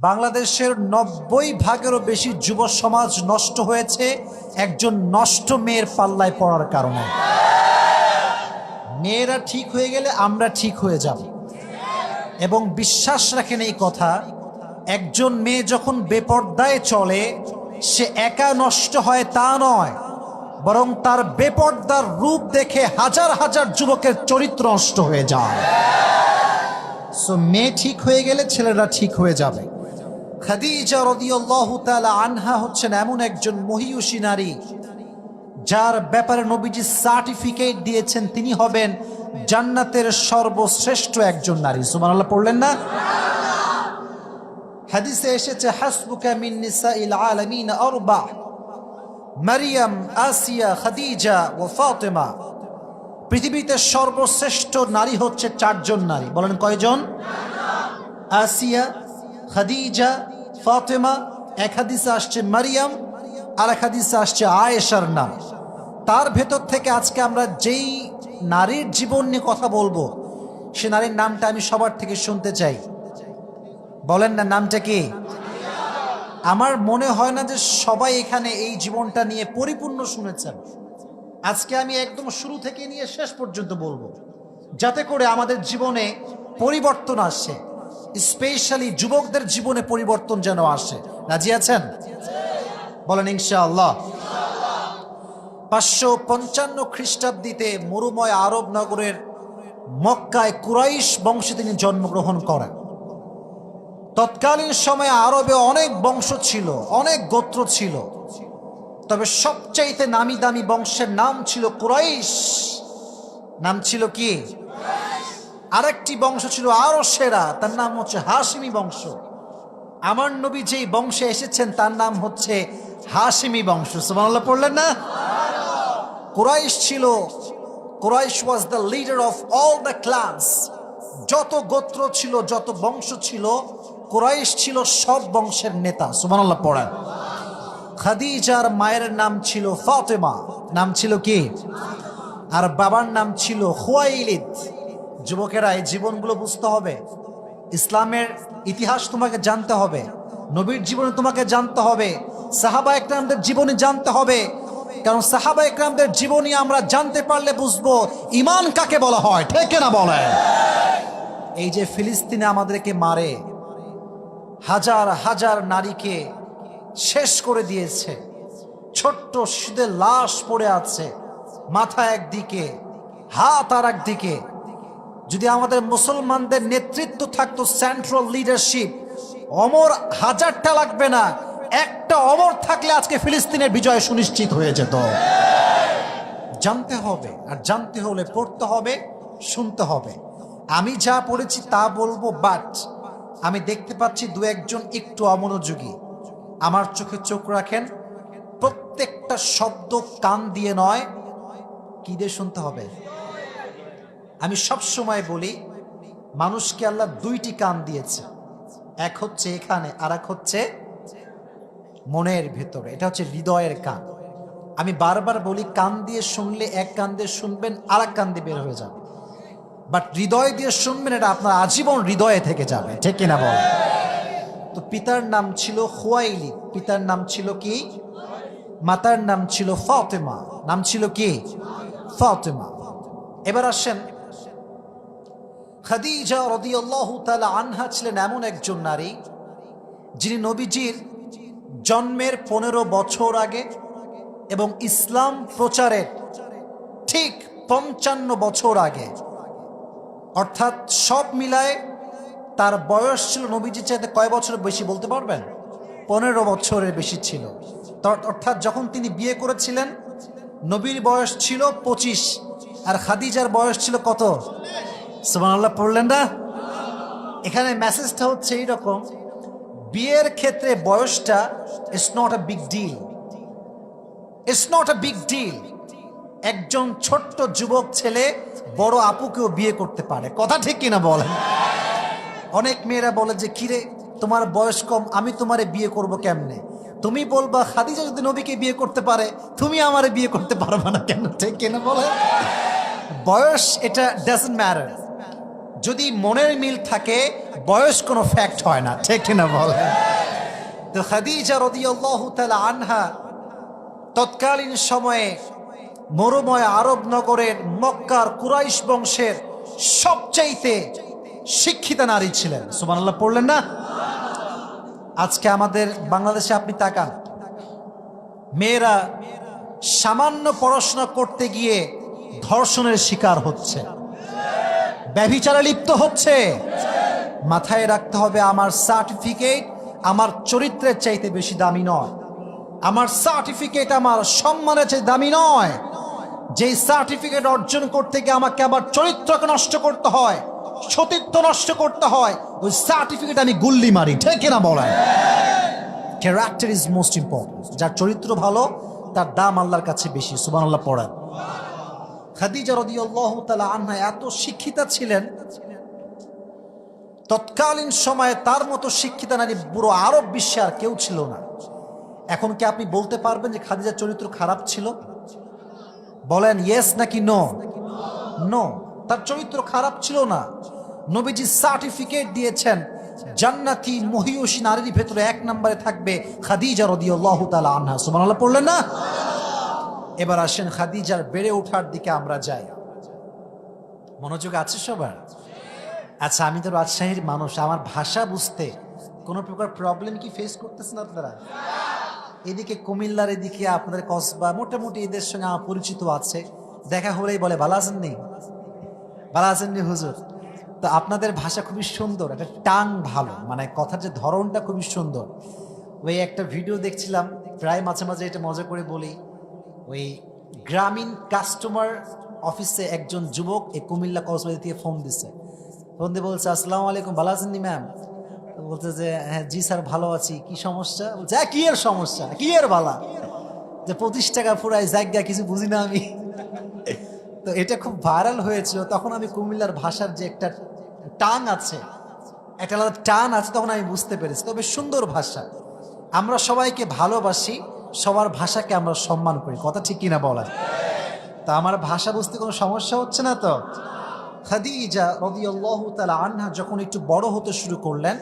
বাংলাদেশের 90% বেশি যুব সমাজ নষ্ট হয়েছে একজন নষ্ট মেয়ের পাল্লায় পড়ার কারণে। মেয়েরা ঠিক হয়ে গেলে আমরা ঠিক হয়ে যাব, এবং বিশ্বাস রাখেন এই কথা, একজন মেয়ে যখন বেপর্দায় চলে সে একা নষ্ট হয় তা নয়, বরং তার বেপর্দার রূপ দেখে হাজার হাজার যুবকের চরিত্র নষ্ট হয়ে যায়। সো মেয়ে ঠিক হয়ে গেলে ছেলেরা ঠিক হয়ে যাবে। খাদিজা রাদিয়াল্লাহু তাআলা আনহা হচ্ছেন এমন একজন মহিয়সী নারী যার ব্যাপারে নবীজি সার্টিফিকেট দিয়েছেন তিনি হবেন জান্নাতের সর্বশ্রেষ্ঠ একজন নারী। সুবহানাল্লাহ পড়লেন না? হাদিসে এসেছে হাসবুকা মিন নিসাইল আলামিন আরবা, মারিয়াম, আসিয়া, খাদিজা ও ফাতেমা। পৃথিবীতে সর্বশ্রেষ্ঠ নারী হচ্ছে চারজন নারী। বলেন কয়জন? আসিয়া, খাদিজা, ফাতেমা। এক হাদিসে আসছে মারিয়াম, আর এক হাদিসে আসছে আয়েশার নাম। তার ভেতর থেকে আজকে আমরা যেই নারীর জীবন নিয়ে কথা বলবো সে নারীর নামটা আমি সবার থেকে শুনতে চাই। বলেন না, নামটা কি? আমার মনে হয় না যে সবাই এখানে এই জীবনটা নিয়ে পরিপূর্ণ শুনেছেন। আজকে আমি একদম শুরু থেকে নিয়ে শেষ পর্যন্ত বলবো, যাতে করে আমাদের জীবনে পরিবর্তন আসে, স্পেশালি যুবকদের জীবনে পরিবর্তন যেন আসে। রাজি আছেন? বলেন ইনশাআল্লাহ। 555 খ্রিস্টাব্দীতে মরুময় আরব নগরের মক্কায় কুরাইশ বংশে তিনি জন্মগ্রহণ করেন। তৎকালীন সময়ে আরবে অনেক বংশ ছিল, অনেক গোত্র ছিল, তবে সবচাইতে নামি দামি বংশের নাম ছিল কুরাইশ। নাম ছিল কি? আরেকটি বংশ ছিল আরো সেরা, তার নাম হচ্ছে হাশিমি বংশ। আমার নবী যেই বংশে এসেছেন তার নাম হচ্ছে হাশিমি বংশ। সুবহানাল্লাহ পড়লেন না? কুরাইশ ছিল, Quraysh was the leader of all the clans. যত গোত্র ছিল, যত বংশ ছিল, কুরাইশ ছিল সব বংশের নেতা। সুবহানাল্লাহ পড়েন। খাদিজার মায়ের নাম ছিল ফাতেমা। নাম ছিল কি? আর বাবার নাম ছিল খুয়াইলিদ। যুবকেরা, এই জীবনগুলো বুঝতে হবে। ইসলামের ইতিহাস তোমাকে জানতে হবে, নবীর জীবনে তোমাকে জানতে হবে, সাহাবা একরামদের জীবনী জানতে হবে। কারণ সাহাবা একরামদের জীবনী আমরা জানতে পারলে বুঝবো ঈমান কাকে বলা হয়। ঠিক না বলেন? এই যে ফিলিস্তিনে আমাদেরকে মারে, হাজার হাজার নারীকে শেষ করে দিয়েছে, ছোট্ট শিশুদের লাশ পড়ে আছে, মাথা একদিকে, হাত আর একদিকে। যদি আমাদের মুসলমানদের নেতৃত্ব থাকতো, সেন্ট্রাল লিডারশিপ, অমর হাজারটা লাগবে না, একটা অমর থাকলে আজকে ফিলিস্তিনের বিজয় সুনিশ্চিত হয়ে যেত। জানতে হবে, আর জানতে হলে পড়তে হবে, শুনতে হবে। আমি যা পড়েছি তা বলবো, বাট আমি দেখতে পাচ্ছি দু একজন একটু অমনোযোগী। আমার চোখে চোখ রাখেন, প্রত্যেকটা শব্দ কান দিয়ে নয়, কি দিয়ে শুনতে হবে। আমি সব সময় বলি, মানুষকে আল্লাহ দুইটি কান দিয়েছে, এক হচ্ছে এখানে, আর এক হচ্ছে মনের ভেতরে। এটা হচ্ছে হৃদয়ের কান। আমি বারবার বলি, কান দিয়ে শুনলে এক কান দিয়ে শুনবেন, আর এক কান দিয়ে বের হয়ে যাবে, বাট হৃদয় দিয়ে শুনবেন, এটা আপনার আজীবন হৃদয়ে থেকে যাবে। ঠিক কিনা বল? তো পিতার নাম ছিল খুয়াইলিদ। পিতার নাম ছিল কি? মাতার নাম ছিল ফাতেমা। নাম ছিল কি? ফাতেমা। এবার আসেন, খাদিজা রাদিয়াল্লাহু তাআলা আনহা ছিলেন এমন একজন নারী যিনি নবীজির জন্মের 15 বছর আগে এবং ইসলাম প্রচারের ঠিক 55 বছর আগে, অর্থাৎ সব মিলায় তার বয়স ছিল নবীজির চাইতে কয় বছর বেশি বলতে পারবেন? 15 বছরের বেশি ছিল। অর্থাৎ যখন তিনি বিয়ে করেছিলেন নবীর বয়স ছিল 25, আর খাদিজার বয়স ছিল কত? সুবহানাল্লাহ পড়লেন না? এখানে মেসেজটা হচ্ছে এইরকম, বিয়ের ক্ষেত্রে বয়সটা it's not a big deal. It's not a big deal. একজন ছোট্ট যুবক ছেলে বড় আপুকেও বিয়ে করতে পারে। কথা ঠিক কিনা বলেন? অনেক মেয়েরা বলে যে, কিরে তোমার বয়স কম, আমি তোমারে বিয়ে করব কেমনে? তুমি বলবা, খাদিজা যদি নবীকে বিয়ে করতে পারে, তুমি আমারে বিয়ে করতে পারবে না কেন? ঠিক কিনা বলে? বয়স এটা ডাজন্ট ম্যাটার। যদি মনের মিল থাকে বয়স কোনো ফ্যাক্ট হয় না, ঠিক না বলে? তো খাদিজা রাদিয়াল্লাহু তাআলা আনহা তৎকালীন সময়ে মরুময় আরব নগরের মক্কার কুরাইশ বংশের সবচাইতে শিক্ষিতা নারী ছিলেন। সুবহানাল্লাহ পড়লেন না? আজকে আমাদের বাংলাদেশে আপনি তাকান, মেয়েরা সামান্য পড়াশোনা করতে গিয়ে ধর্ষণের শিকার হচ্ছে, ব্যভিচারে লিপ্ত হচ্ছে। মাথায় রাখতে হবে, আমার সার্টিফিকেট আমার চরিত্রের চাইতে বেশি দামি নয়, আমার সার্টিফিকেট আমার সম্মানের চাইতে দামি নয়। যেই সার্টিফিকেট অর্জন করতে গিয়ে আমাকে আবার চরিত্রকে নষ্ট করতে হয়, সতীত্ব নষ্ট করতে হয়, ওই সার্টিফিকেট আমি গুল্লি মারি, ঠিক না বলেন? Character is most important. যার চরিত্র ভালো তার দাম আল্লাহর কাছে বেশি। সুবহানাল্লাহ পড়েন। খাদিজা রাদিয়াল্লাহু তাআলা আনহা এত শিক্ষিতা ছিলেন, তৎকালীন সময়ে তার মতো শিক্ষিতা নারী পুরো আরব বিশ্বে আর কেউ ছিল না। এখন কি আপনি বলতে পারবেন যে খাদিজার চরিত্র খারাপ ছিল? বলেন ইয়েস নাকি নো? নো, তার চরিত্র খারাপ ছিল না। নবীজি সার্টিফিকেট দিয়েছেন, জান্নাতি মহিয়সী নারীর ভেতরে 1 নম্বরে থাকবে খাদিজা রাদিয়াল্লাহু তাআলা আনহা। সুবহানাল্লাহ পড়লেন না? এবার আসেন খাদিজার বেড়ে ওঠার দিকে আমরা যাই। মনোযোগ আছে সবার? আচ্ছা, আমি তো রাজশাহীর মানুষ, আমার ভাষা বুঝতে কোনো প্রকার প্রবলেম কি ফেস করতেছেন আপনারা? এদিকে কুমিল্লার, এদিকে আপনাদের কসবা, মোটামুটি এদের সঙ্গে আমার পরিচিত আছে। দেখা হলেই বলে ভালো আছেন নি, ভালো আছেন নি হুজুর। তো আপনাদের ভাষা খুবই সুন্দর, একটা টাং ভালো, মানে কথার যে ধরনটা খুবই সুন্দর। ওই একটা ভিডিও দেখছিলাম, প্রায় মাঝে মাঝে এটা মজা করে বলি, ওই গ্রামীণ কাস্টমার অফিসে একজন যুবক এই কুমিল্লা কক্সবাজার থেকে ফোন দিছে। ফোন দিয়ে বলছে, আসসালামু আলাইকুম, ভালো আছেন নি ম্যাম? বলছে যে হ্যাঁ জি স্যার ভালো আছি, কি সমস্যা? বলছে কি এর সমস্যা, কি এর বালা, যে 25 টাকা ফুরাই জায়গা, কিছু বুঝি না আমি। তো এটা খুব ভাইরাল হয়েছিল। তখন আমি কুমিল্লার ভাষার যে একটা টান আছে, একটা আলাদা টান আছে, তখন আমি বুঝতে পেরেছি। তবে সুন্দর ভাষা, আমরা সবাইকে ভালোবাসি, সবার ভাষাকে আমরা সম্মান করি, কথা ঠিক কিনা বলা? তা আমার ভাষা বুঝতে কোনো সমস্যা হচ্ছে না তো? খাদিজা রাদিয়াল্লাহু তাআলা আনহা যখন একটু বড় হতে শুরু করলেন,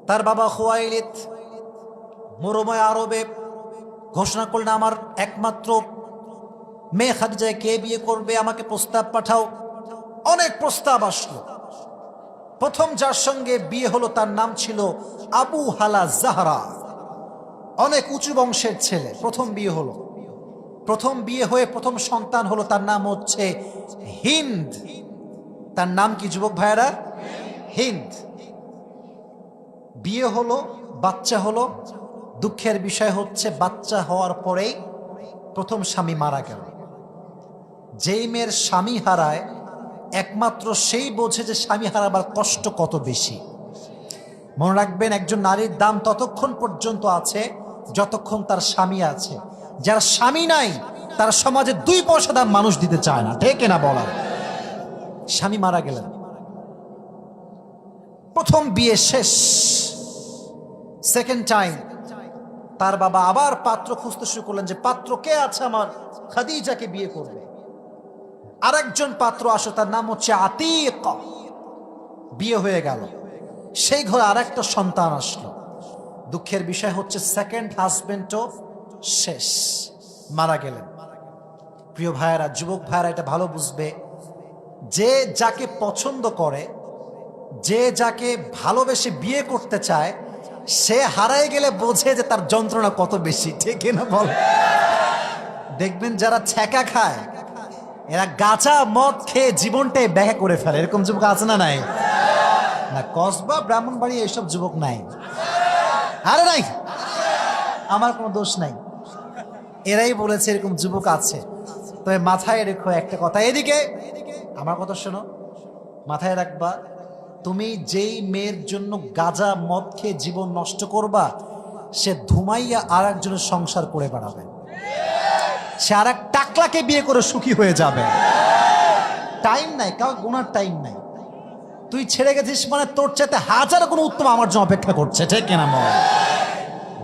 তার বাবা খুয়াইলিদ মরুময় আরবে ঘোষণা করলেন, আমার একমাত্র মেয়ে খাদিজায় কে বিয়ে করবে, আমাকে প্রস্তাব পাঠাও। অনেক প্রস্তাব আসলো। প্রথম যার সঙ্গে বিয়ে হলো তার নাম ছিল আবু হালা জাহরা, অনেক উঁচু বংশের ছেলে। প্রথম বিয়ে হলো, প্রথম বিয়ে হয়ে প্রথম সন্তান হলো, তার নাম হচ্ছে হিন্দ। তার নাম কি যুবক ভাইয়েরা? হিন্দ। বিয়ে হলো, বাচ্চা হলো। দুঃখের বিষয় হচ্ছে বাচ্চা হওয়ার পরেই প্রথম স্বামী মারা গেল। যেই মেয়ের স্বামী হারায় একমাত্র সেই বোঝে যে স্বামী হারাবার কষ্ট কত বেশি। মনে রাখবেন, একজন নারীর দাম ততক্ষণ পর্যন্ত আছে যতক্ষণ তার স্বামী আছে। যার স্বামী নাই তার সমাজে 2 পয়সা দাম মানুষ দিতে চায় না, ঠিক না বলা? স্বামী মারা গেলেন, প্রথম বিয়ে শেষ। সেকেন্ড টাইম তার বাবা আবার পাত্র খুঁজতে শুরু করলেন, যে পাত্র কে আছে আমার খাদিজাকে বিয়ে করবে। আরেকজন পাত্র আসো, তার নাম হচ্ছে আতিক। বিয়ে হয়ে গেল, সেই ঘরে আরেকটা সন্তান আসলো। দুঃখের বিষয় হচ্ছে সেকেন্ড হাজবেন্ডও শেষ, মারা গেলেন। প্রিয় ভাইয়েরা, যুবক ভাইয়েরা এটা ভালো বুঝবে, যে যাকে পছন্দ করে, যে যাকে ভালোবেসে বিয়ে করতে চায়, সে হারায় গেলে বোঝে যে তার যন্ত্রণা কত বেশি, ঠিক না বল? দেখবেন যারা ছ্যাঁকা খায়, এরা গাঁজা মদ খেয়ে জীবনটাই ব্যাখ্যা করে ফেলে। এরকম যুবক আছে না নাই? না, কসবা ব্রাহ্মণবাড়ি এইসব যুবক নাই? আরে নাই, আমার কোনো দোষ নাই, এরাই বলেছে এরকম যুবক আছে। তবে মাথায় রেখো একটা কথা, এদিকে আমার কথা শোনো, মাথায় রাখবা, তুমি যেই মেয়ের জন্য গাঁজা মদ খেয়ে জীবন নষ্ট করবা, সে ধুমাইয়া আর একজনের সংসার করে বেড়াবে, সে আর এক টাকলাকে বিয়ে করে সুখী হয়ে যাবে। টাইম নাই, কাউ গোনার টাইম নাই। তুই ছেড়ে গেছিস মানে তোর চাইতে 1000 কোনো উত্তম আমার জন্য অপেক্ষা করছে, ঠিক কিনা?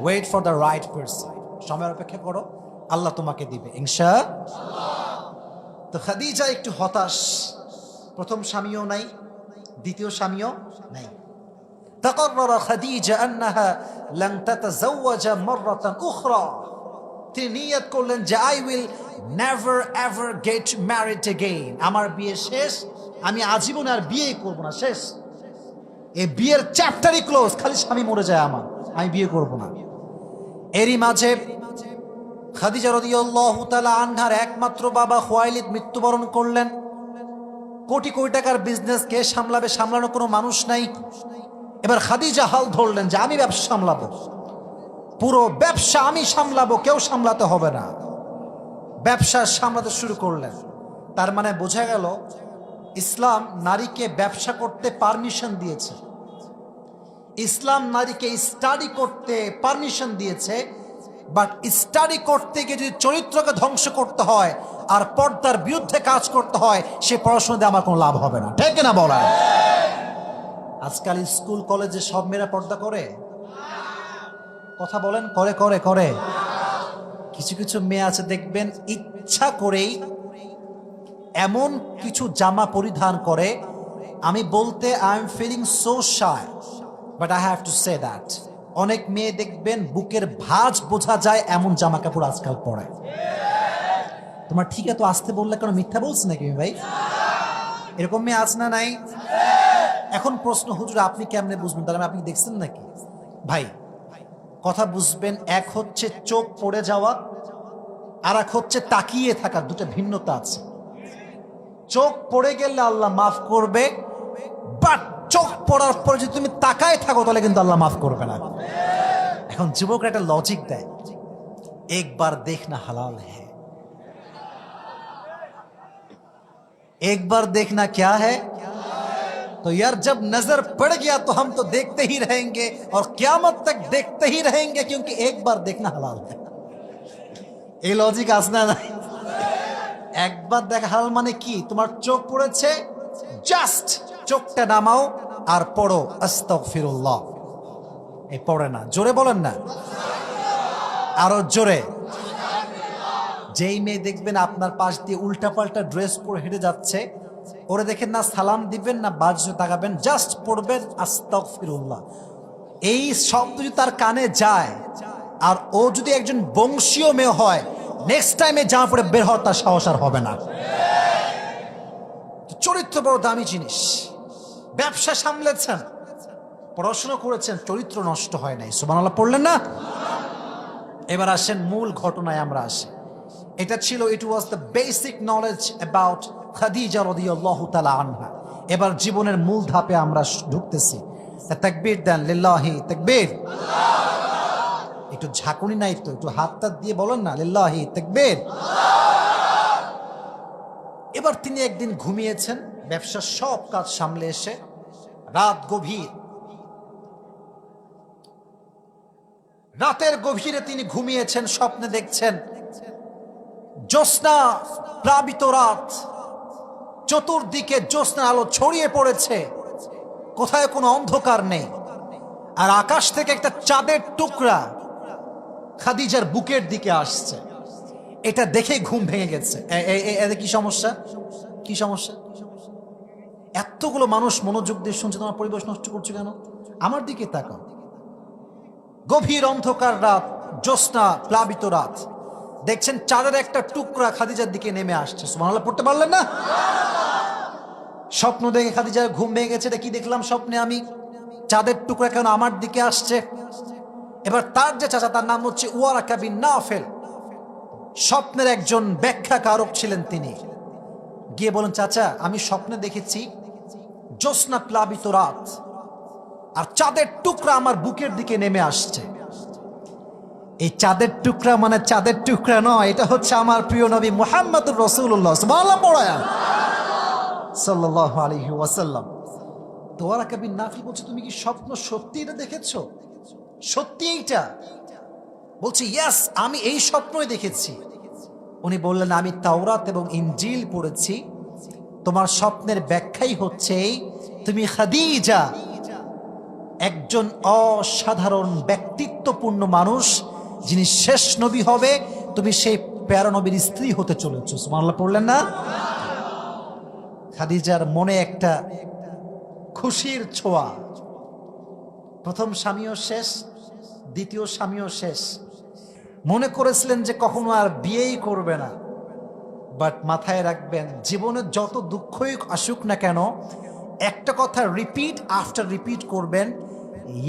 Wait for the right person, সময়ের অপেক্ষা করো, আল্লাহ তোমাকে দিবে ইনশাআল্লাহ। তো খাদিজা একটু হতাশ, প্রথম স্বামীও নাই, দ্বিতীয় স্বামীও নাই। তাকাররার খাদিজা আন্নাহা লান তাতাযাওয়াজা মাররাতান উখরা, তিনি নিয়ত করলেন যে I will never ever get married again, আমার বিয়ে শেষ, আমি আজীবন আর বিয়ে করব না, শেষ, এই বিয়ের চ্যাপ্টারই ক্লোজ, খালি স্বামী মরে যায় আমার, আমি বিয়ে করব না। এরই মাঝে খাদিজা রাদিয়াল্লাহু তাআলা আনহার একমাত্র বাবা খুয়াইলিদ মৃত্যুবরণ করলেন। কোটি কোটি টাকার বিজনেস কে সামলাবে, সামলানোর কোনো মানুষ নাই। এবার খাদিজা হাল ধরলেন যে আমি ব্যবসা সামলাবো, পুরো ব্যবসা আমি সামলাবো, কেউ সামলাতে হবে না। ব্যবসা সামলাতে শুরু করলেন। তার মানে বোঝা গেল ইসলাম নারীকে ব্যবসা করতে পারমিশন দিয়েছে, ইসলাম নারীকে স্টাডি করতে পারমিশন দিয়েছে। বাট স্টাডি করতে গিয়ে যদি চরিত্রকে ধ্বংস করতে হয় আর পর্দার বিরুদ্ধে কাজ করতে হয়, সে পড়াশোনা দিয়ে আমার কোনো লাভ হবে না, ঠিক না বলা? আজকাল স্কুল কলেজে সব মেয়েরা পর্দা করে? কথা বলেন, করে করে করে? কিছু কিছু মেয়ে আছে দেখবেন ইচ্ছা করেই এমন কিছু জামা পরিধান করে, আমি বলতে I am feeling so shy, but I have to say that, অনেক মেয়ে দেখবেন বুকের ভাঁজ বোঝা যায় এমন জামা কাপড় আজকাল পরে। তোমার ঠিক আছে, তো আসতে বললে কেন, মিথ্যা বলছি নাকি ভাই? এরকম মেয়ে আছে না নাই? এখন প্রশ্ন, হুজুর আপনি কেমনে বুঝবেন, তাহলে আপনি দেখছেন নাকি? ভাই কথা বুঝবেন, এক হচ্ছে চোখ পড়ে যাওয়া, আর এক হচ্ছে তাকিয়ে থাকা, দুটো ভিন্নতা আছে। চোখ পড়ে গেলে আল্লাহ মাফ করবে, বাট চোখ পড়ার পর যদি তুমি তাকায় থাকো তাহলে কিন্তু আল্লাহ মাফ করবে না। এখন যুবকরা একটা লজিক দেয়, একবার দেখনা হালাল है, एक बार देखना क्या है, तो यार जब नजर पड़ गया तो हम तो देखते ही रहेंगे और क़यामत तक देखते ही रहेंगे, क्योंकि एक बार देखना हलाल है। এই লজিক আছে না? একবার দেখা হালাল মানে কি, তোমার চোখ পড়েছে, জাস্ট চোখটা নামাও আর পড়ো আস্তাগফিরুল্লাহ। এই পড়ে না, জোরে বলেন না, আরো জোরে। যেই মেয়ে দেখবেন আপনার পাশ দিয়ে উল্টাপাল্টা ড্রেস পরে হেঁটে যাচ্ছে, ওরে দেখেন না সালাম দিবেন না বাজে তাকাবেন, জাস্ট পড়বেন আস্তাগফিরুল্লাহ। এই শব্দ যদি তার কানে যায় আর ও যদি একজন বংশীয় মেয়ে হয়, নেক্সট টাইমে জামা পরে বের হওয়ার তার সাহস আর হবে না। চরিত্র বড় দামি জিনিস। ব্যবসা সামলেছেন, পড়াশোনা করেছেন, চরিত্র নষ্ট হয় নাই, সুবহানাল্লাহ পড়লেন না? এবার আসেন মূল ঘটনায় আমরা আসি। এটা ছিল, it was the basic knowledge about Khadija রাদিয়াল্লাহু তাআলা আনহা। এবার জীবনের মূল ধাপে আমরা ঢুকতেছি। তাকবীর দেন, লিল্লাহি তাকবীর। একটু ঝাঁকুনি নাই তো, একটু হাতটা দিয়ে বলেন না, লিল্লাহি তাকবীর। এবার তিনি একদিন ঘুমিয়েছেন, ব্যবসার সব কাজ সামলে এসে, রাত গভীর, রাতের গভীরে তিনি ঘুমিয়েছেন, স্বপ্নে দেখছেন জ্যোৎস্না প্লাবিত রাত, চতুর্দিকে জ্যোৎস্নার আলো ছড়িয়ে পড়েছে, কোথায় কোনো অন্ধকার নেই, আর আকাশ থেকে একটা চাঁদের টুকরা খাদিজার বুকের দিকে আসছে। এটা দেখেই ঘুম ভেঙে গেছে। এতে কি সমস্যা, কি সমস্যা? এতগুলো মানুষ মনোযোগ দিয়ে শুনছে, তোমার পরিবেশ নষ্ট করছো কেন? আমার দিকে তাকাও। গভীর অন্ধকার রাত, জ্যোৎস্না প্লাবিত রাত, দেখছেন চাঁদের একটা টুকরা খাদিজার দিকে নেমে আসছে। সুবহানাল্লাহ পড়তে পারলেন না? স্বপ্ন দেখে খাদিজার ঘুম ভেঙে গেছে, এটা কি দেখলাম স্বপ্নে আমি, চাঁদের টুকরা কেন আমার দিকে আসছে? এবার তার যে চাচা, তার নাম হচ্ছে ওয়ারাকা বিন নাফেল, স্বপ্নের একজন ব্যাখ্যাকারক ছিলেন, তিনি গিয়ে বলেন, চাচা আমি স্বপ্নে দেখেছি জ্যোৎস্না প্লাবিত রাত আর চাঁদের টুকরা আমার বুকের দিকে নেমে আসছে। এই চাঁদের টুকরা মানে চাঁদের টুকরা নয়, এটা হচ্ছে আমার প্রিয় নবী মুহাম্মদুর রাসূলুল্লাহ সাল্লাল্লাহু আলাইহি ওয়াসাল্লাম। তো ওয়ারাকা বিন নাফেল বলছে, তুমি কি স্বপ্ন সত্যি এটা দেখেছো? সত্যি এইটা? বলছি ইয়েস, আমি এই স্বপ্নই দেখেছি। উনি বললেন, আমি তাওরাত এবং ইনজিল পড়েছি, তোমার স্বপ্নের ব্যাখ্যাই হচ্ছে তুমি খাদিজা, একজন অসাধারণ ব্যক্তিত্বপূর্ণ মানুষ, যিনি শেষ নবী হবে, তুমি সেই প্যারা নবীর স্ত্রী হতে চলেছো। সুবহানাল্লাহ পড়লেন না? খাদিজার মনে একটা খুশির ছোঁয়া। প্রথম স্বামীও শেষ, দ্বিতীয় স্বামীও শেষ। মনে করেছিলেন যে কখনো আর বিয়েই করবে না, বাট মাথায় রাখবেন জীবনে যত দুঃখই আসুক না কেন, একটা কথা রিপিট আফটার রিপিট করবেন,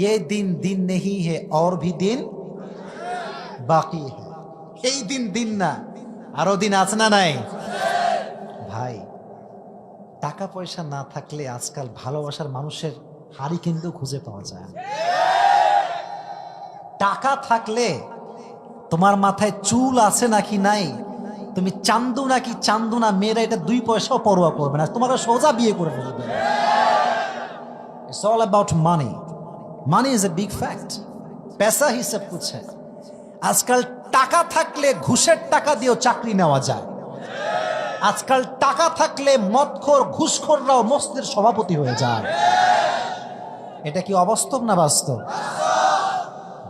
ये दिन दिन नहीं है और भी दिन বাকি है। এই দিন দিন না, আরো দিন আছে না নাই? ভাই, টাকা পয়সা না থাকলে আজকাল ভালোবাসার মানুষের হাড়ি কিন্তু খুঁজে পাওয়া যায় না। টাকা থাকলে তোমার মাথায় চুল আছে নাকি নাই, তুমি চান্দু নাকি চান্দু না, মেয়েরা এটা 2 পয়সাও পরোয়া করবে না, তোমাকে সোজা বিয়ে করে ফেলবে। It's all about money. Money is a big fact. पैसा ही सब कुछ है। আজকাল টাকা থাকলে ঘুষের টাকা দিয়েও চাকরি নেওয়া যায়। আজকাল টাকা থাকলে মদখোর ঘুষখোররাও মসজিদের সভাপতি হয়ে যায়। এটা কি অবাস্তব না বাস্তব?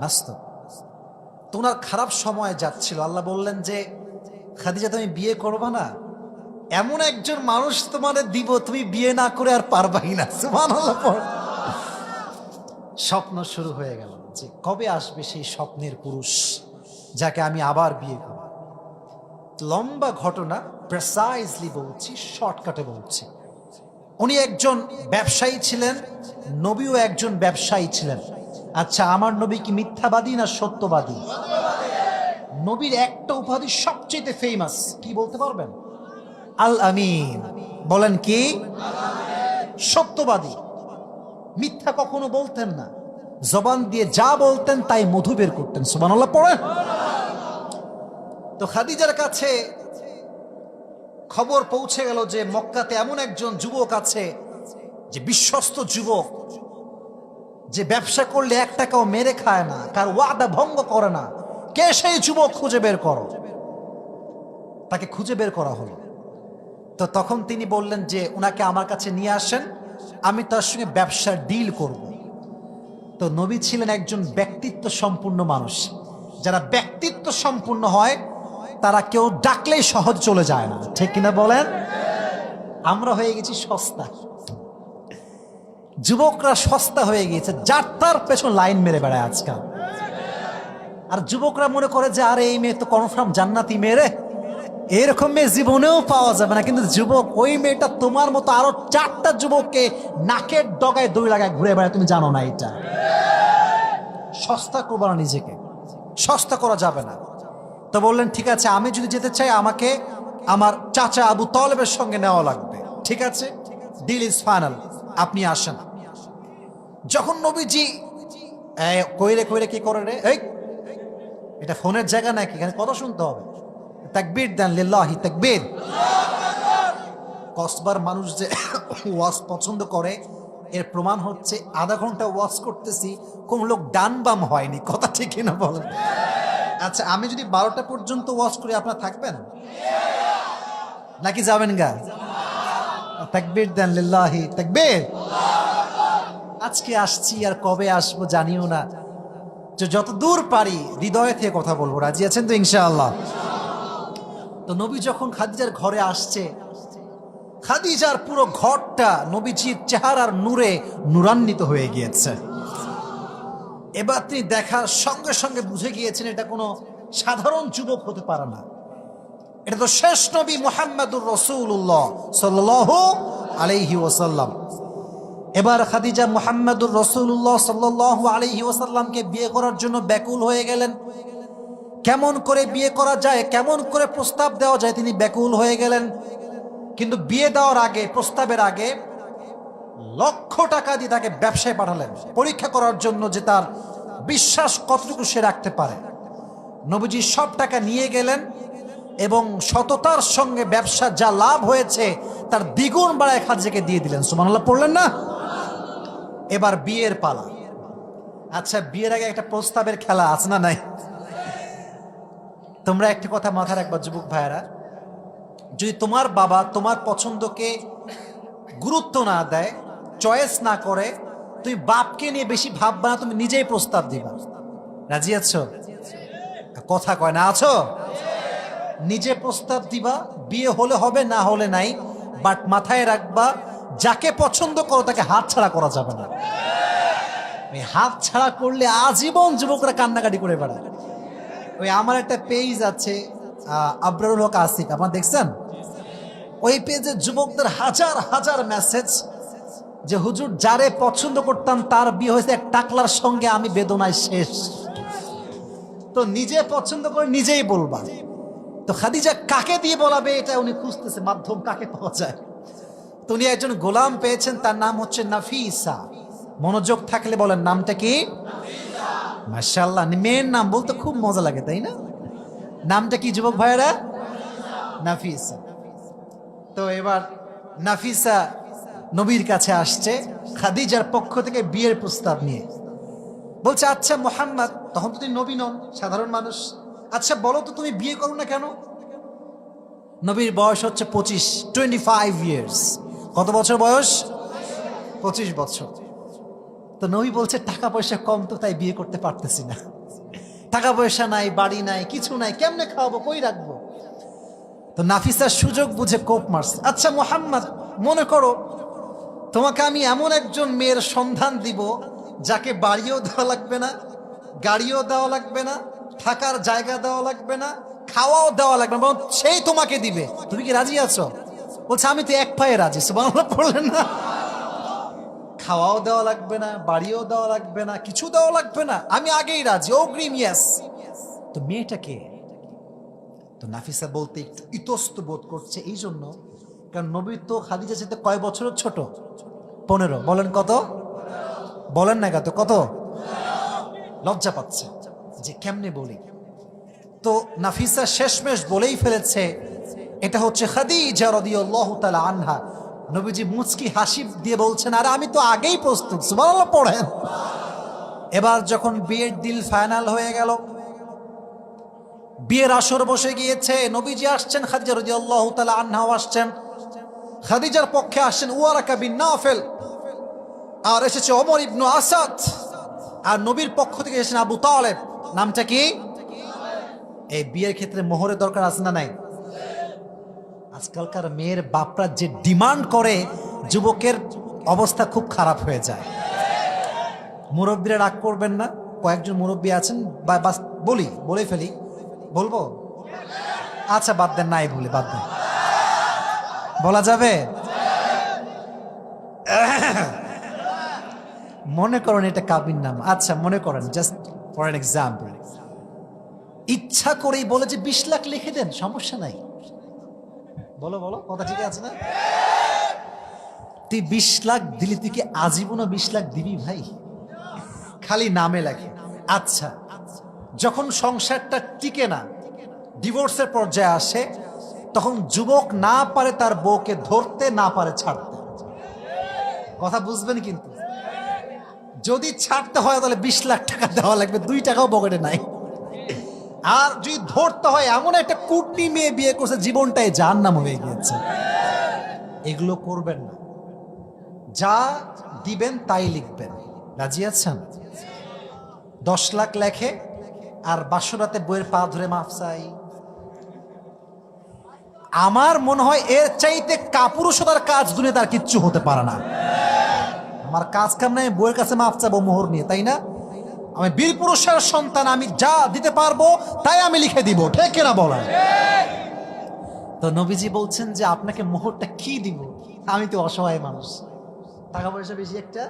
বাস্তব। তোমার খারাপ সময় যাচ্ছিল, আল্লাহ বললেন যে খাদিজা তুমি বিয়ে করবা না, এমন একজন মানুষ তোমারে দিব তুমি বিয়ে না করে আর পারবাই না। সুবহানাল্লাহ। স্বপ্ন শুরু হয়ে গেল যে কবে আসবে সেই স্বপ্নের পুরুষ যাকে আমি আবার বিয়ে করব। লম্বা ঘটনা, প্রেসাইজলি বলছি, শর্টকাটে বলছি। উনি একজন ব্যবসায়ী ছিলেন, নবীও একজন ব্যবসায়ী ছিলেন। আচ্ছা, আমার নবী কি মিথ্যাবাদী না সত্যবাদী? নবীর একটা উপাধি সবচেয়ে ফেমাস, কি বলতে পারবেন? আল আমিন। বলেন কি? সত্যবাদী। মিথ্যা কখনো বলতেন না, জবান দিয়ে যা বলতেন তাই মধু বের করতেন। সুবহানাল্লাহ পড়েন। তো খাদিজার কাছে খবর পৌঁছে গেল যে মক্কাতে এমন একজন যুবক আছে যে বিশ্বস্ত যুবক, যে ব্যবসা করলে 1 টাকাও মেরে খায় না, কার ওয়াদা ভঙ্গ করে না। কে সেই যুবক? খুঁজে বের করো। তাকে খুঁজে বের করা হলো। তো তখন তিনি বললেন যে ওনাকে আমার কাছে নিয়ে আসেন, আমি তার সঙ্গে ব্যবসার ডিল করব। তো নবী ছিলেন একজন ব্যক্তিত্ব সম্পূর্ণ মানুষ। যারা ব্যক্তিত্ব সম্পূর্ণ হয় তারা কেউ ডাকলেই সহজ চলে যায় না, ঠিক কিনা বলেন? আমরা হয়ে গেছি সস্তা, যুবকরা সস্তা হয়ে গিয়েছে, যার তার পেছন লাইন মেরে বেড়ায় আজকাল। আর যুবকরা মনে করে যে আরে এই মেয়ে তো কনফার্ম জান্নাতি মেয়ে রে, এরকম মেয়ে জীবনেও পাওয়া যাবে না। কিন্তু যুবক, ওই মেয়েটা তোমার মতো আরো 4টা যুবককে নাকের ডগায় দড়ি লাগায় ঘুরে বেড়ায়, তুমি জানো না এটা। সস্তা করবো না নিজেকে, সস্তা করা যাবে না। তো বললেন ঠিক আছে, আমি যদি যেতে চাই আমাকে আমার চাচা আবু তালেবের সঙ্গে নেওয়া লাগবে। ঠিক আছে, ডিল ইজ ফাইনাল, আপনি আসেন। যখন নবীজি কইরে কইরে কি করে রে, এই এটা ফোনের জায়গা নাকি, এখানে কথা শুনতে হবে। তাকবীর দেন, লিল্লাহি তাকবীর। কসবার মানুষ যে ওয়াজ পছন্দ করে এর প্রমাণ হচ্ছে আধা ঘন্টা ওয়াজ করতেছি, কোন লোক ডান বাম হয়নি। কথা ঠিক না বলেন? আচ্ছা, আমি যদি 12টা পর্যন্ত ওয়াজ করি আপনারা থাকবেন নাকি যাবেন গা? তাকবীর দেন, লিল্লাহি তাকবীর। আজকে আসছি আর কবে আসবো জানিও না, যত দূর পারি হৃদয় থেকে কথা বলবো। রাজি আছেন তো ইনশাআল্লাহ? তো নবী যখন খাদিজার ঘরে আসছে, খাদিজার পুরো ঘরটা নবীজির চেহারার নূরে নূরান্বিত হয়ে গিয়েছে। এবার তিনি দেখার সঙ্গে সঙ্গে বুঝে গিয়েছেন এটা কোনো সাধারণ যুবক হতে পারে না, এটা তো শেষ নবী মুহাম্মদুর রাসূলুল্লাহ সাল্লাল্লাহু আলাইহি ওয়াসাল্লাম। এবার খাদিজা মুহাম্মদুর রাসূলুল্লাহ সাল্লাল্লাহু আলাইহি ওয়াসাল্লামকে বিয়ে করার জন্য ব্যাকুল হয়ে গেলেন। কেমন করে বিয়ে করা যায়, কেমন করে প্রস্তাব দেওয়া যায়, তিনি ব্যাকুল হয়ে গেলেন। কিন্তু বিয়ে দেওয়ার আগে, প্রস্তাবের আগে লক্ষ টাকা দিয়ে তাকে ব্যবসায় পাঠালেন পরীক্ষা করার জন্য যে তার বিশ্বাস কতটুকু সে রাখতে পারে। নবীজি সব টাকা নিয়ে গেলেন এবং সততার সঙ্গে ব্যবসা যা লাভ হয়েছে তার দ্বিগুণ বাড়ায় খাদিজাকে দিয়ে দিলেন। সুবহানাল্লাহ পড়লেন না? এবার বিয়ের পালা। আচ্ছা, বিয়ের আগে একটা প্রস্তাবের খেলা আছে না নাই? তোমরা একটা কথা মাথায় রাখবা যুবক ভাইয়েরা, যদি তোমার বাবা তোমার পছন্দকে গুরুত্ব না দেয়, চয়েস না করে, তুমি বাপকে নিয়ে বেশি ভাববা না, তুমি নিজেই প্রস্তাব দিবা। রাজি আছো? কথা কয় না? আছো? নিজে প্রস্তাব দিবা, বিয়ে হলে হবে না হলে নাই। বাট মাথায় রাখবা, যাকে পছন্দ করো তাকে হাত ছাড়া করা যাবে না। ওই হাত ছাড়া করলে আজীবন যুবকরা কান্নাকাটি করে বেড়ায়। ওই আমার একটা পেজ আছে আবরারুল হক আসিফ, আপনারা দেখছেন? ওই পেজে যুবকদের হাজার হাজার মেসেজ যে হুজুর যারে পছন্দ করতাম তার বিয়ে হয়েছে এক টাকলার সঙ্গে, আমি বেদনায় শেষ। তো নিজে পছন্দ করে নিজেই বলবা। তো খাদিজা কাকে দিয়ে বলাবে এটা উনি খুঁজতেছে, মাধ্যম কাকে পাওয়া যায়। তো উনি একজন গোলাম পেয়েছেন, তার নাম হচ্ছে নাফিসা। মনোযোগ থাকলে বলেন নামটা কি? মাশাআল্লাহ, মেয়ের নাম বলতে খুব মজা লাগে, তাই না? নামটা কি যুবক ভাইয়েরা? নাফিসা। তো এবার নাফিসা নবীর কাছে আসছে খাদিজার পক্ষ থেকে বিয়ের প্রস্তাব নিয়ে। বলছে, আচ্ছা মুহাম্মদ, তখন তো তুমি নবী নন, সাধারণ মানুষ, আচ্ছা বলো তো তুমি বিয়ে করো না কেন? নবীর বয়স হচ্ছে 25 ইয়ার্স। কত বছর বয়স? 25 বছর। তো নবী বলছে টাকা পয়সা কম তো, তাই বিয়ে করতে পারতেছি না। টাকা পয়সা নাই, বাড়ি নাই, কিছু নাই, কেমনে খাওয়াবো, কই রাখবো? তো নাফিসার সুযোগ বুঝে কোপ মারছে। আচ্ছা মুহাম্মদ, মনে করো তোমাকে আমি এমন একজন মেয়ের সন্ধান দিব যাকে বাড়িও দেওয়া লাগবে না, গাড়িও দেওয়া লাগবে না, থাকার জায়গা দেওয়া লাগবে না, খাওয়াও দেওয়া লাগবে না, সেই তোমাকে দিবে। তুমি কি রাজি আছো? বলছে আমি তো এক পায়ে রাজি। সুবহানাল্লাহ পড়লেন না? খাওয়াও দেওয়া লাগবে না, বাড়িও দেওয়া লাগবে না, কিছু দেওয়া লাগবে না, আমি আগেই রাজি, অগ্রিম ইয়েস। তো মেয়েটাকে, তো নাফিসা বলতে একটু ইতস্ত বোধ করছে, এই জন্য কারণ নবী তো খাদিজা সাথে কয় বছরের ছোট? 15। বলেন কত? বলেন না কত? লজ্জা পাচ্ছে যে কেমনে বলি। তো নাফিসা শেষমেশ বলেই ফেলেছে, এটা হচ্ছে খাদিজা রাদিয়াল্লাহু তাআলা আনহা। নবীজি মুচকি হাসি দিয়ে বলছেন, আরে আমি তো আগেই প্রস্তুত। সুবহানাল্লাহ পড়েন। এবার যখন বিয়ের ডিল ফাইনাল হয়ে গেল, বিয়ের আসর বসে গিয়েছে, নবীজি আসছেন, খাদিজা রাদিয়াল্লাহু তাআলা আনহাও আসছেন। খাদিজার পক্ষে আসছেন ওয়ারাকা বিন নাফেল, আর এসেছে ওমর ইবনে আসাদ, আর নবীর পক্ষ থেকে এসেছেন আবু তালেব। নামটা কি? এই বিয়ের ক্ষেত্রে মোহরের দরকার আছে না নাই? আজকালকার মেয়ের বাপরা যে ডিমান্ড করে, যুবকের অবস্থা খুব খারাপ হয়ে যায়। মুরব্বীরা রাগ করবেন না, কয়েকজন মুরব্বী আছেন, বলে ফেলি, বলবো? আচ্ছা বাদ দেন, নাই বলে বাদ দেন, বলা যাবে? মনে করেন এটা কাবিন নাম, আচ্ছা মনে করেন, জাস্ট ফর এন এক্সাম্পল, ইচ্ছা করেই বলে যে 20 লাখ লিখে দেন, সমস্যা নাই। বলো কথা ঠিক আছে না? তুই 20 লাখ দিলি, তুই কি আজীবনও 20 লাখ দিবি ভাই? খালি নামে লাগে। আচ্ছা যখন সংসারটা টিকে না, ডিভোর্সের পর্যায়ে আসে, তখন যুবক না পারে তার বউকে ধরতে, না পারে ছাড়তে। কথা বুঝবেন কিন্তু, যদি ছাড়তে হয় তাহলে 20 লাখ টাকা দেওয়া লাগবে, 2 টাকাও পকেটে নাই। আর যদি ধরতে হয়, এমন একটা কুটনি মেয়ে বিয়ে করছে, জীবনটাই জাহান্নাম হয়ে গিয়েছে। এগুলো করবেন না, যা দিবেন তাই লিখবেন। রাজি আছেন? 10 লাখ লেখে আর বাসরাতে বইয়ের পা ধরে মাফ চাই। আমার মনে হয় এর চাইতে কাপুরুষতার কাজ দুনিয়াতে আর কিচ্ছু হতে পারে না। আমার কাজ কাম নাই, বইয়ের কাছে মাফ চাবো মোহর নিয়ে, তাই না? আমি বীর পুরুষের সন্তান, আমি যা দিতে পারবো তাই আমি লিখে দিব, ঠিক কিনা বলেন? তো নবীজি বলছেন যে আপনাকে মোহরটা কি দিব, আমি তো অসহায় মানুষ, টাকা পয়সা বেশি একটা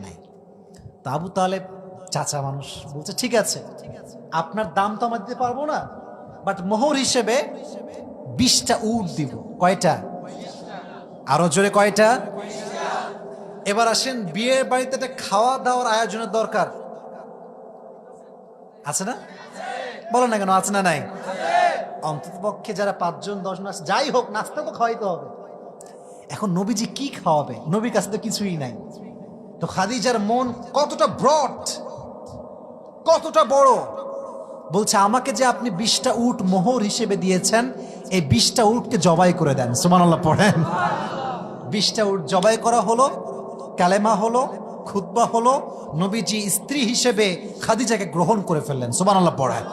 নাই। তো আবু তালেব চাচা মানুষ বলছে, ঠিক আছে, আপনার দাম তো আমরা দিতে পারবো না, বাট মোহর হিসেবে 20টা উট দিব। কয়টা? আরো জোরে কয়টা? এবার আসেন, বিয়ের বাড়িতে একটা খাওয়া দাওয়ার আয়োজনের দরকার আছে না? বলো না কেন, আছে না নাই? অন্তত পক্ষে যারা 5 জন 10 জন, যাই হোক, নাস্তা তো খাওয়াইতে হবে। এখন নবীজি কি খাওয়াবে? নবীর কাছে তো কিছুই নাই। তো খাদিজার মন কতটা ব্রড, কতটা বড়, বলছে আমাকে যে আপনি 20টা উট মোহর হিসেবে দিয়েছেন, এই 20টা উটকে জবাই করে দেন। সুবহানাল্লাহ পড়েন। 20টা উট জবাই করা হলো, কালেমা হলো, খুতবা হলো, নবীজি স্ত্রী হিসেবে খাদিজাকে গ্রহণ করে ফেললেন। সুবহানাল্লাহ পড়েন।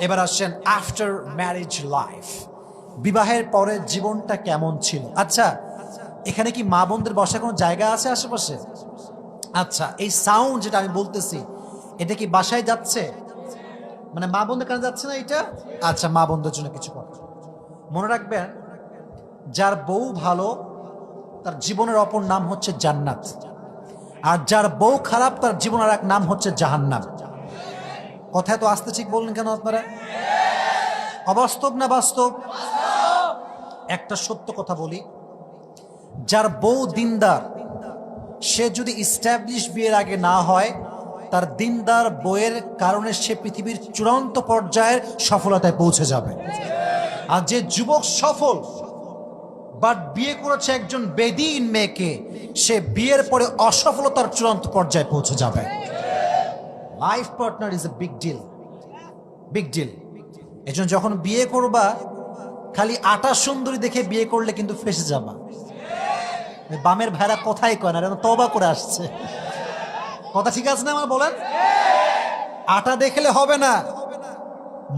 এবার আসছেন আফটার ম্যারেজ লাইফ। বিবাহের পরের জীবনটা কেমন ছিল। আচ্ছা, এখানে কি মা বোনদের বসার কোনো জায়গা আছে আশেপাশে? আচ্ছা, এই সাউন্ড যেটা আমি বলতেছি এটা কি বাসায় যাচ্ছে, মানে মা বোনদের কানে যাচ্ছে না এটা? আচ্ছা, মা বোনদের জন্য কিছু কথা মনে রাখবেন, যার বউ ভালো তার জীবনের অপর নাম হচ্ছে জান্নাত, আর যার বউ খারাপ তার জীবনের এক নাম হচ্ছে জাহান্নাম। কথা তো আস্তে ঠিক বললেন কেন আপনারা? অবাস্তব না বাস্তব? একটা সত্য কথা বলি, যার বউ দিনদার সে যদি ইস্টাবলিশ বিয়ের আগে না হয়, তার দিনদার বউয়ের কারণে সে পৃথিবীর চূড়ান্ত পর্যায়ের সফলতায় পৌঁছে যাবে। আর যে যুবক সফল বাট বিয়ে করেছে একজন বেদিন মেয়েকে, সে বিয়ের পরে অসফলতার চূড়ান্ত পর্যায়ে পৌঁছে যাবে। Life partner is a big deal, big deal. এজন্য যখন বিয়ে করবা, খালি আটা সুন্দরী দেখে বিয়ে করলে কিন্তু ফেসে যাবা। বামের ভাইরা কথাই কয় না, তওবা করে আসছে। কথা ঠিক আছে না আমার? বলেন, আটা দেখলে হবে না,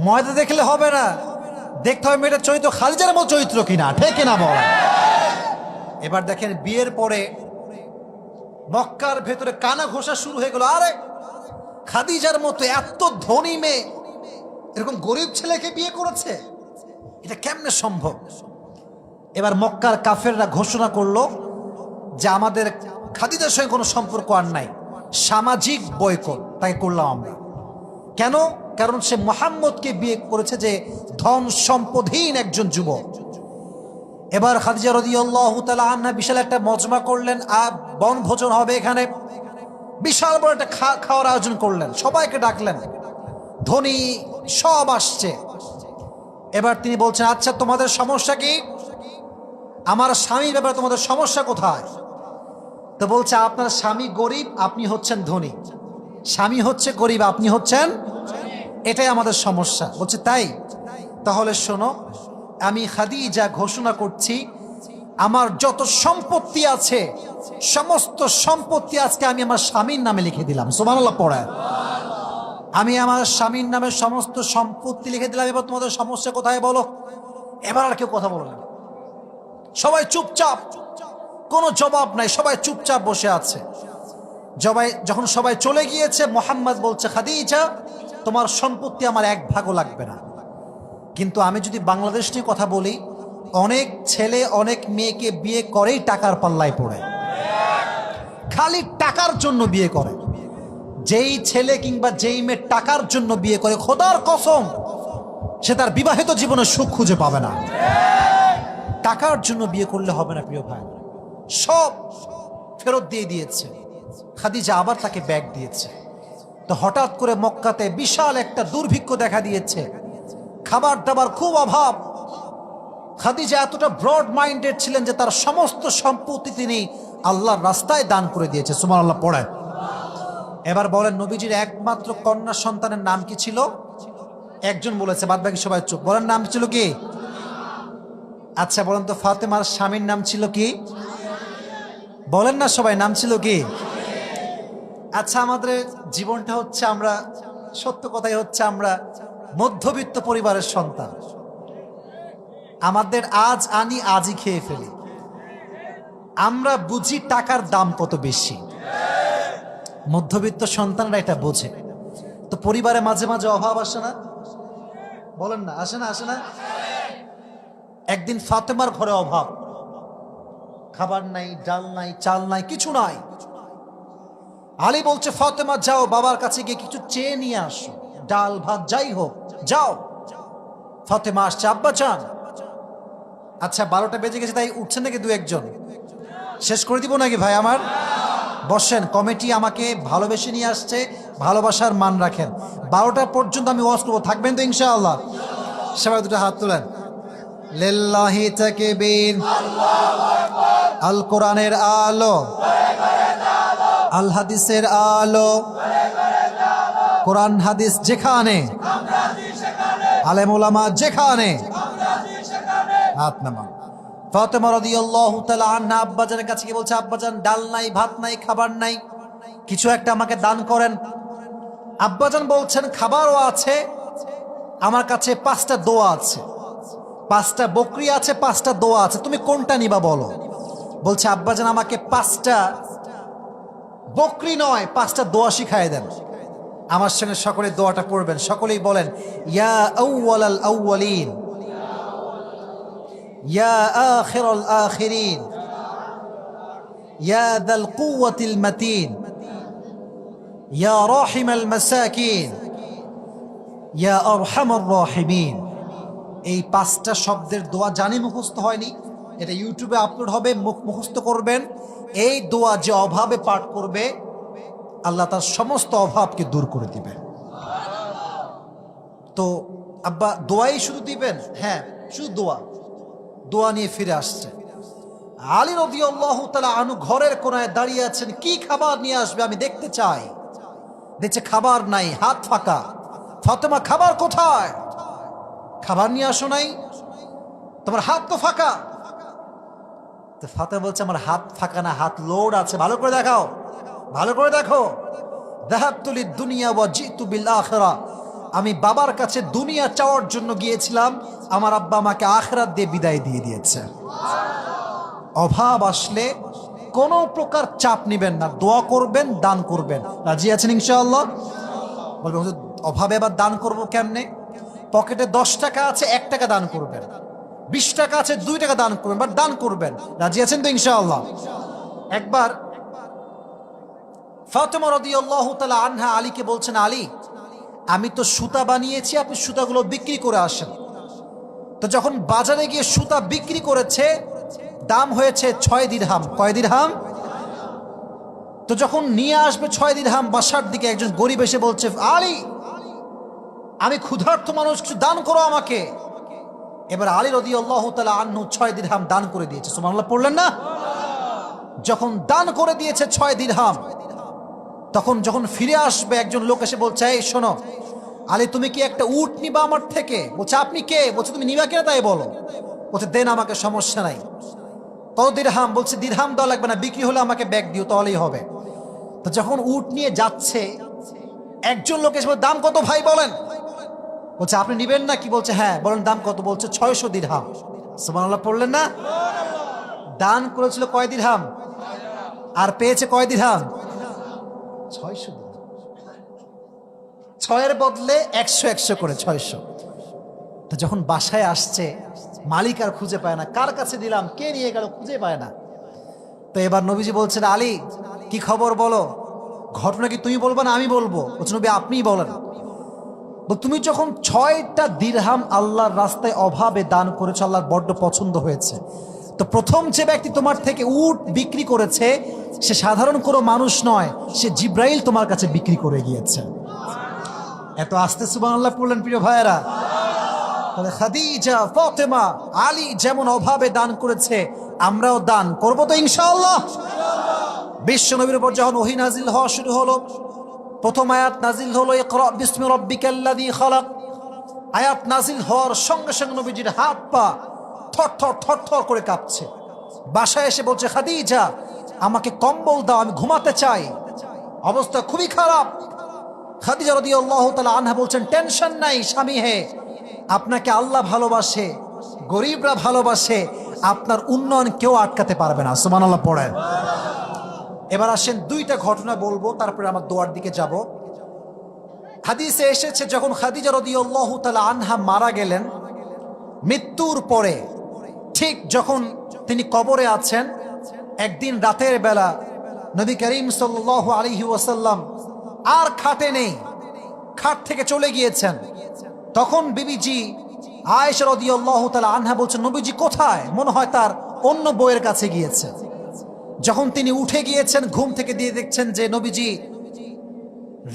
ময়দা দেখলে হবে না, দেখতে হবে মেয়েটার চরিত্র খালিজার মতো চরিত্র কিনা, ঠিক কিনা বল। এবার দেখেন বিয়ের পরে মক্কার ভেতরে কানা ঘোষা শুরু হয়ে গেল, আরে খাদিজার মতো এত ধনী মেয়ে এরকম গরিব ছেলেকে বিয়ে করেছে, এটা কেমনে সম্ভব? এবার মক্কার কাফেররা ঘোষণা করলো যে আমাদের খাদিজার সঙ্গে কোনো সম্পর্ক আর নাই, সামাজিক বয়কট তাকে করলাম আমরা। কেন? কারণ সে মুহাম্মদকে বিয়ে করেছে, যে ধন সম্পদহীন একজন যুবক। এবার খাদিজা রাদিয়াল্লাহু তাআলা আনহা বিশাল একটা মজমা করলেন, আর বনভোজন হবে এখানে, বিশাল বড় একটা খাওয়ার আয়োজন করলেন, সবাইকে ডাকলেন, ধনী সব আসছে। এবার তিনি বলছেন, আচ্ছা তোমাদের সমস্যা কি? আমার স্বামীর ব্যাপারে তোমাদের সমস্যা কোথায়? তো বলছে, আপনার স্বামী গরিব, আপনি হচ্ছেন ধনী। স্বামী হচ্ছে গরিব, আপনি হচ্ছেন, এটাই আমাদের সমস্যা। বলছে তাই? তাহলে শোনো, আমি খাদিজা ঘোষণা করছি, আমার যত সম্পত্তি আছে সমস্ত সম্পত্তি আজকে আমি আমার স্বামীর নামে লিখে দিলাম। সুবহানাল্লাহ পড়ায়। আমি আমার স্বামীর নামে সমস্ত সম্পত্তি লিখে দিলাম। এবার তোমাদের সমস্যা কোথায় বলো? এবার আর কেউ কথা বলো না, সবাই চুপচাপ, কোনো জবাব নাই, সবাই চুপচাপ বসে আছে। যখন সবাই চলে গিয়েছে, মুহাম্মদ বলছে, খাদিজা তোমার সম্পত্তি আমার এক ভাগও লাগবে না। কিন্তু আমি যদি বাংলাদেশ নিয়ে কথা বলি, অনেক ছেলে অনেক মেয়েকে বিয়ে করেই টাকার পাল্লায় পড়ে, খালি টাকার জন্য বিয়ে করে। যেই ছেলে কিংবা যেই মেয়ে টাকার জন্য বিয়ে করে, খোদার কসম সে তার বিবাহিত জীবনে সুখ খুঁজে পাবে না। টাকার জন্য বিয়ে করলে হবে না প্রিয় ভাই। সব ফেরত দিয়ে দিয়েছে খাদিজা, আবার তাকে ব্যাগ দিয়েছে। তো হঠাৎ করে মক্কাতে বিশাল একটা দুর্ভিক্ষ দেখা দিয়েছে, খাবার দাবার খুব অভাব। খাদিজা এতটা ব্রড মাইন্ডেড ছিলেন যে তার সমস্ত সম্পত্তি তিনি আল্লাহর রাস্তায় দান করে দিয়েছে। সুবহানাল্লাহ পড়ায়। এবার বলেন, নবীজির একমাত্র কন্যা সন্তানের নাম কি ছিল? একজন বলেছে, বাদ বাকি সবাই চুপ। বলেন নাম ছিল কি? আচ্ছা বলেন তো, ফাতেমার স্বামীর নাম ছিল কি? বলেন না সবাই, নাম ছিল কি? আচ্ছা, আমাদের জীবনটা হচ্ছে, আমরা সত্য কথাই হচ্ছে, আমরা মধ্যবিত্ত পরিবারের সন্তান। আমাদের আজ আনি আজই খেয়ে ফেলি। আমরা বুঝি টাকার দাম কত বেশি, মধ্যবিত্ত সন্তানরা এটা বোঝে। তো পরিবারে মাঝে মাঝে অভাব আসে না? বলেন না, আসে না? আসে না? একদিন ফাতেমার ঘরে অভাব, খাবার নাই, ডাল নাই, চাল নাই, কিছু নাই। আলী বলছে, ফাতেমা যাও বাবার কাছে গিয়ে কিছু চেয়ে নিয়ে আসো, ডাল ভাত যাই হোক, যাও। ফাতেমা আসছে, আব্বা চান। আচ্ছা 12টা বেজে গেছে, তাই উঠছেন নাকি দু একজন? শেষ করে দিব নাকি ভাই আমার? বসেন, কমিটি আমাকে ভালোবেসে নিয়ে আসছে, ভালোবাসার মান রাখেন। 12টা পর্যন্ত আমি ওয়াজ করবো, থাকবেন তো ইনশাআল্লাহ? সবাই দুটো হাত তোলেন। লিল্লাহি তাকবীর, আল কোরআনের আলো, আল হাদিসের আলো, কোরআন হাদিস যেখানে, আলেম ওলামা যেখানে, হাত নামান। ফাতেমা রাদিয়াল্লাহু তাআলা আনহা আব্বাজানের কাছে গিয়ে বলছে, আব্বাজান ডাল নাই, ভাত নাই, খাবার নাই, কিছু একটা আমাকে দান করেন। আব্বাজান বলছেন, খাবারও আছে, আমার কাছে 5টা দোয়া আছে, 5টা বকরি আছে, 5টা দোয়া আছে, তুমি কোনটা নিবা বলো। বলছে আব্বাজান আমাকে 5টা বকরি নয় 5টা দোয়া শিখায় দেন। আমার সঙ্গে সকলে দোয়াটা পড়বেন, সকলেই বলেন ইয়া আউয়ালাল আউয়ালিন, ইয়া আখিরাল আখিরিন, ইয়া যাল কুওয়াতিল মাতিন, ইয়া রাহিমাল মাসাকিন, ইয়া আরহামার রাহিমিন। এই 5টা শব্দের দোয়া জানি মুখস্থ হয়নি, এটা ইউটিউবে আপলোড হবে, মুখস্থ করবেন। এই দোয়া যে অভাবে পাঠ করবে আল্লাহ তার সমস্ত অভাবকে দূর করে দিবেন। তো আব্বা দোয়াই শুধু দিবেন? হ্যাঁ, শুধু দোয়া। দোয়া নিয়ে ফিরে আসছে। আলী রাদিয়াল্লাহু তাআলা আনহু ঘরের কোনায় দাঁড়িয়ে আছেন, কি খাবার নিয়ে আসবে আমি দেখতে চাই। দেখছে খাবার নাই, হাত ফাঁকা। ফাতেমা খাবার কোথায়? খাবার নিয়ে আসো নাই, তোমার হাত তো ফাঁকা। তো ফাতেমা বলছে আমার হাত ফাঁকা না, হাত লোড আছে, ভালো করে দেখাও, ভালো করে দেখো। যাহাবতু লিদ-দুনিয়া ওয়া জিতু বিল আখিরাহ, আমি বাবার কাছে দুনিয়া চাওয়ার জন্য গিয়েছিলাম, আমার আব্বা আমাকে আখিরাত দিয়ে বিদায় দিয়ে দিয়েছে। অভাব আসলে কোনো প্রকার চাপ নেবেন না, দোয়া করবেন, দান করবেন। রাজি আছেন ইনশাআল্লাহ? বলবেন হুজুর অভাবে আবার দান করব কেমনে? পকেটে 10 টাকা আছে, 1 টাকা দান করবেন। 20 টাকা আছে, 2 টাকা দান করবেন, বাট দান করবেন। রাজি আছেন তো ইনশাআল্লাহ? একবার ফাতেমা রাদিয়াল্লাহু তাআলা আনহা আলীকে বলছেন, আলী আমি তো সুতা বানিয়েছি, আপনি সুতাগুলো বিক্রি করে আসেন। তো যখন বাজারে গিয়ে সুতা বিক্রি করেছে, দাম হয়েছে 6 দিরহাম। কয় দিরহাম? তো যখন নিয়ে আসবে 6 দিরহাম, বাসার দিকে একজন গরিব এসে বলছে, আলী আমি ক্ষুধার্ত মানুষ, কিছু দান করো আমাকে। এবার আলী রাদিয়াল্লাহু তাআলা আনহু 6 দিরহাম দান করে দিয়েছে। সুবহানাল্লাহ পড়লেন না? যখন দান করে দিয়েছে 6 দিরহাম, তখন যখন ফিরে আসবে একজন লোক এসে বলছে, এই শোনো আলী তুমি কি একটা উট নিবা আমার থেকে? বলছে আপনি কে? বলছে তুমি নিবা কিনা তাই বলো। বলছে দেন আমাকে, সমস্যা নাই। কত দিরহাম? বলছে দিরহাম দেওয়া লাগবে না, বিক্রি হলে আমাকে ব্যাগ দিও তাহলেই হবে। তো যখন উট নিয়ে যাচ্ছে, একজন লোক এসে বলে, দাম কত ভাই বলেন? বলছে আপনি নিবেন না কি? বলছে হ্যাঁ। বলেন দাম কত? বলছে 600 দিরহাম। সুবহানাল্লাহ পড়লেন না? দান করেছিল কয় দিরহাম আর পেয়েছে কয় দিরহাম? 600 দিরহাম। 6 এর বদলে 100 করে 600। তো যখন বাসায় আসছে, মালিক আর খুঁজে পায় না, কার কাছে দিলাম, কে নিয়ে গেল, খুঁজে পায় না। তো এবার নবীজি বলছেন, আলী কি খবর বলো, ঘটনা কি তুমি বলবে না আমি বলবো? বলছে নবী আপনিই বলেন। তুমি যখন 6টা দিরহাম আল্লাহর রাস্তায় অভাবে দান করেছো, আল্লাহর বড্ড পছন্দ হয়েছে। তো প্রথম যে ব্যক্তি তোমার থেকে উট বিক্রি করেছে, সে সাধারণ কোনো মানুষ নয়, সে জিব্রাইল তোমার কাছে বিক্রি করে গিয়েছে। এত আস্তে সুবহানাল্লাহ পড়লেন প্রিয় ভাইয়েরা। তাহলে খাদিজা, ফাতেমা, আলী যেমন অভাবে দান করেছে, আমরাও দান করব তো ইনশাআল্লাহ। বিশ্ব নবীর উপর যখন ওহী নাজিল হওয়া শুরু হলো, প্রথম আয়াত নাজিল হলো ইকরা বিসমি রাব্বিকাল্লাযী খালাক। আয়াত নাজিল হওয়ার সঙ্গে সঙ্গে নবীজির হাত পা থরথর করে কাঁপছে। বাসায় এসে বলছে, খাদিজা আমাকে কম্বল দাও, আমি ঘুমাতে চাই, অবস্থা খুবই খারাপ। খাদিজা রাদিয়াল্লাহু তাআলা আনহা বলছেন, টেনশন নাই স্বামী হে, আপনাকে আল্লাহ ভালোবাসে, গরিবরা ভালোবাসে, আপনার উন্নয়ন কেউ আটকাতে পারবে না। সুবহানাল্লাহ পড়েন। এবার আসেন 2টা ঘটনা বলবো, তারপরে আমার দোয়ার দিকে যাব। হাদিসে এসেছে যখন খাদিজা রাদিয়াল্লাহু তাআলা আনহা মারা গেলেন, মৃত্যুর পরে ঠিক যখন তিনি কবরে আছেন, একদিন রাতের বেলা নবী করিম সাল্লাল্লাহু আলাইহি ওয়াসাল্লাম আর খাটে নেই, খাট থেকে চলে গিয়েছেন। তখন বিবিজি আয়েশা রাদিয়াল্লাহু তাআলা আনহা বলছেন, নবীজি কোথায়? মনে হয় তার অন্য বউয়ের কাছে গিয়েছে। যখন তিনি উঠে গিয়েছেন ঘুম থেকে, দিয়ে দেখছেন যে নবীজি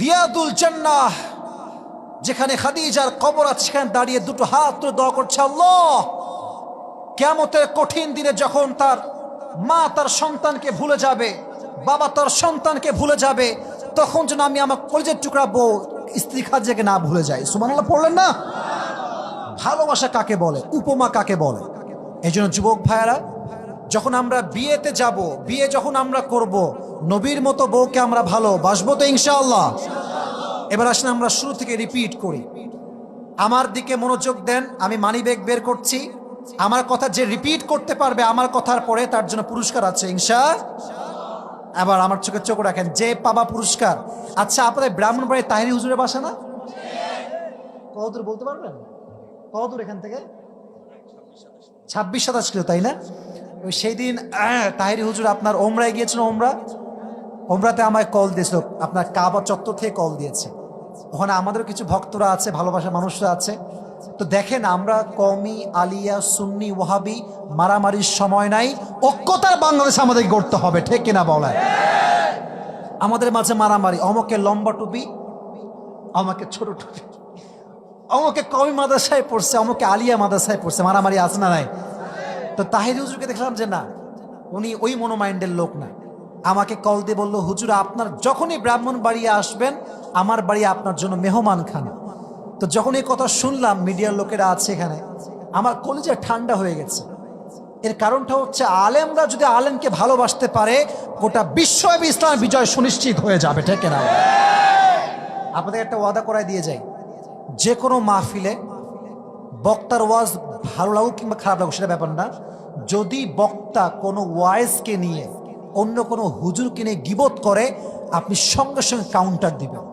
রিয়াদুল জান্নাহ, যেখানে খাদিজার কবর আছে, সেখানে দাঁড়িয়ে 2টো হাত তুলে দোয়া করছে, আল্লাহ কিয়ামতের কঠিন দিনে যখন তার মা তার সন্তানকে ভুলে যাবে, বাবা তার সন্তানকে ভুলে যাবে, তখন যেন আমি আমার কলিজার টুকরা বউ স্ত্রী খাদিজাকে না ভুলে যাই। সুবহানাল্লাহ পড়লেন না? ভালোবাসা কাকে বলে, উপমা কাকে বলে? এই জন্য যুবক ভাইয়েরা, যখন আমরা বিয়েতে যাব, বিয়ে যখন আমরা করব, নবীর মতো বউকে আমরা ভালোবাসবো তো ইনশাআল্লাহ। এবার আসেন আমরা শুরু থেকে রিপিট করি। আমার দিকে মনোযোগ দেন, আমি মানি ব্যাগ বের করছি। আমার কথা যে রিপিট করতে পারবে আমার কথার পরে তার জন্য পুরস্কার আছে এবার আমার চোখে চোখ রাখেন, যে পাবা পুরস্কার। আচ্ছা, আপনাদের ব্রাহ্মণবাড়ি তাহিরি হুজুরের বাসা না? কতদূর বলতে পারবেন? কতদূর এখান থেকে? 26-27 কিলো, তাই না? ওই সেই দিন তাহিরি হুজুর আপনার ওমরায় গিয়েছিল। ওমরাতে আমায় কল দিয়েছিল, আপনার কাবা চত্বর থেকে কল দিয়েছে। ওখানে আমাদের কিছু ভক্তরা আছে, ভালোবাসার মানুষরা আছে। তো দেখেন, আমরা কওমি, আলিয়া, সুন্নি, ওয়াহাবি মারামারির সময় নাই। ঐক্যতার বাংলাদেশ আমাদের গড়তে হবে, ঠিক কিনা বলেন? আমাদের মাঝে মারামারি, অমকে লম্বা টুপি, আমাকে ছোট টুপি, অমকে কওমি মাদ্রাসায় পড়ছে, অমকে আলিয়া মাদ্রাসায় পড়ছে, মারামারি আছে না নাই? তো তাহিরি হুজুরকে দেখলাম যে না, উনি ওই মনোমাইন্ডের লোক না। আমাকে কল দিয়ে বললো, হুজুর আপনার যখনই ব্রাহ্মণ বাড়ি আসবেন, আমার বাড়ি আপনার জন্য মেহমান খানা। তো যখন এই কথা শুনলাম, মিডিয়ার লোকেরা আছে এখানে, আমার কলিজা ঠান্ডা হয়ে গেছে। এর কারণটা হচ্ছে, আলেমরা যদি আলেমকে ভালোবাসতে পারে, গোটা বিশ্বব্যাপী ইসলামের বিজয় সুনিশ্চিত হয়ে যাবে, ঠিক না? আপনাদের একটা ওয়াদা করায় দিয়ে যাই, যে কোনো মাহফিলে বক্তার ওয়াজ ভালো লাগুক কিংবা খারাপ লাগুক সেটা ব্যাপার না, যদি বক্তা কোনো ওয়াইজকে নিয়ে অন্য কোনো হুজুরকে নিয়ে গীবত করে, আপনি সঙ্গে সঙ্গে কাউন্টার দিবেন।